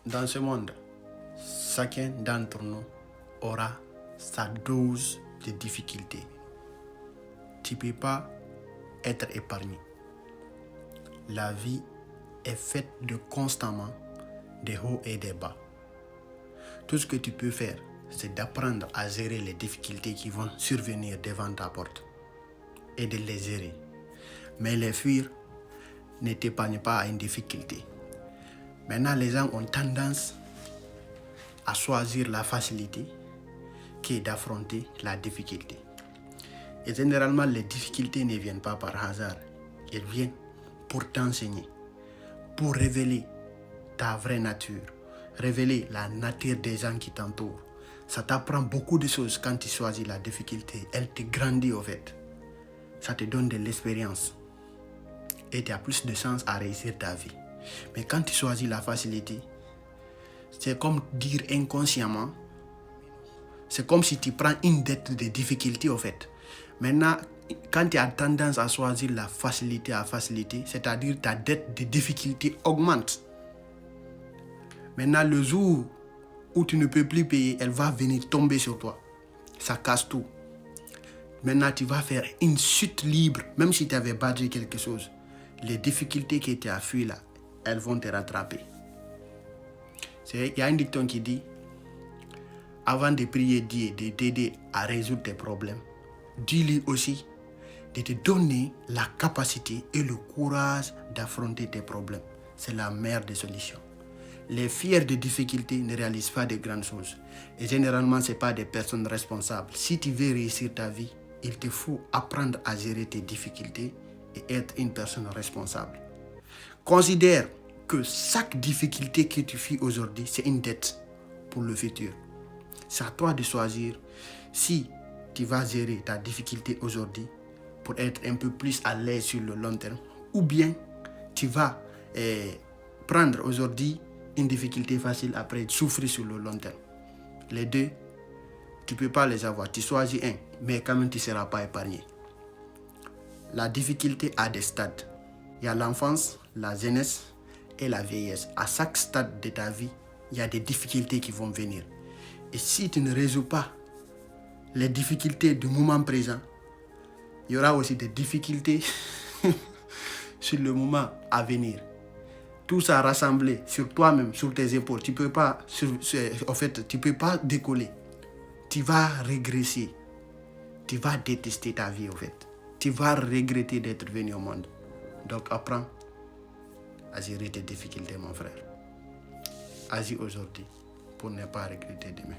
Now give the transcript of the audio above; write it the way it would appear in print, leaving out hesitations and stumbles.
Dans ce monde, chacun d'entre nous aura sa dose de difficultés. Tu ne peux pas être épargné. La vie est faite de constamment des hauts et des bas. Tout ce que tu peux faire, c'est d'apprendre à gérer les difficultés qui vont survenir devant ta porte et de les gérer. Mais les fuir ne t'épargne pas à une difficulté. Maintenant, les gens ont tendance à choisir la facilité qui est d'affronter la difficulté. Et généralement, les difficultés ne viennent pas par hasard. Elles viennent pour t'enseigner, pour révéler ta vraie nature, révéler la nature des gens qui t'entourent. Ça t'apprend beaucoup de choses quand tu choisis la difficulté. Elle te grandit au fait. Ça te donne de l'expérience. Et tu as plus de chances à réussir ta vie. Mais quand tu choisis la facilité, c'est comme dire inconsciemment, c'est comme si tu prends une dette de difficulté au fait. Maintenant, quand tu as tendance à choisir la facilité à facilité, c'est-à-dire ta dette de difficulté augmente. Maintenant, le jour où tu ne peux plus payer, elle va venir tomber sur toi. Ça casse tout. Maintenant, tu vas faire une chute libre, même si tu avais battu quelque chose. Les difficultés que tu as fuies là, elles vont te rattraper. Il y a un dicton qui dit, avant de prier Dieu, de t'aider à résoudre tes problèmes, dis-lui aussi de te donner la capacité et le courage d'affronter tes problèmes. C'est la meilleure des solutions. Les fiers de difficultés ne réalisent pas de grandes choses. Et généralement, ce n'est pas des personnes responsables. Si tu veux réussir ta vie, il te faut apprendre à gérer tes difficultés et être une personne responsable. Considère que chaque difficulté que tu fuis aujourd'hui, c'est une dette pour le futur. C'est à toi de choisir si tu vas gérer ta difficulté aujourd'hui pour être un peu plus à l'aise sur le long terme, ou bien tu vas prendre aujourd'hui une difficulté facile après souffrir sur le long terme. Les deux, tu ne peux pas les avoir. Tu choisis un, mais quand même tu ne seras pas épargné. La difficulté a des stades. Il y a l'enfance, la jeunesse et la vieillesse. À chaque stade de ta vie, il y a des difficultés qui vont venir. Et si tu ne résous pas les difficultés du moment présent, il y aura aussi des difficultés sur le moment à venir. Tout ça rassemblé sur toi-même, sur tes épaules. Tu peux pas, tu peux pas décoller. Tu vas régresser. Tu vas détester ta vie, au fait. Tu vas regretter d'être venu au monde. Donc apprends à gérer tes difficultés, mon frère. Agis aujourd'hui pour ne pas regretter demain.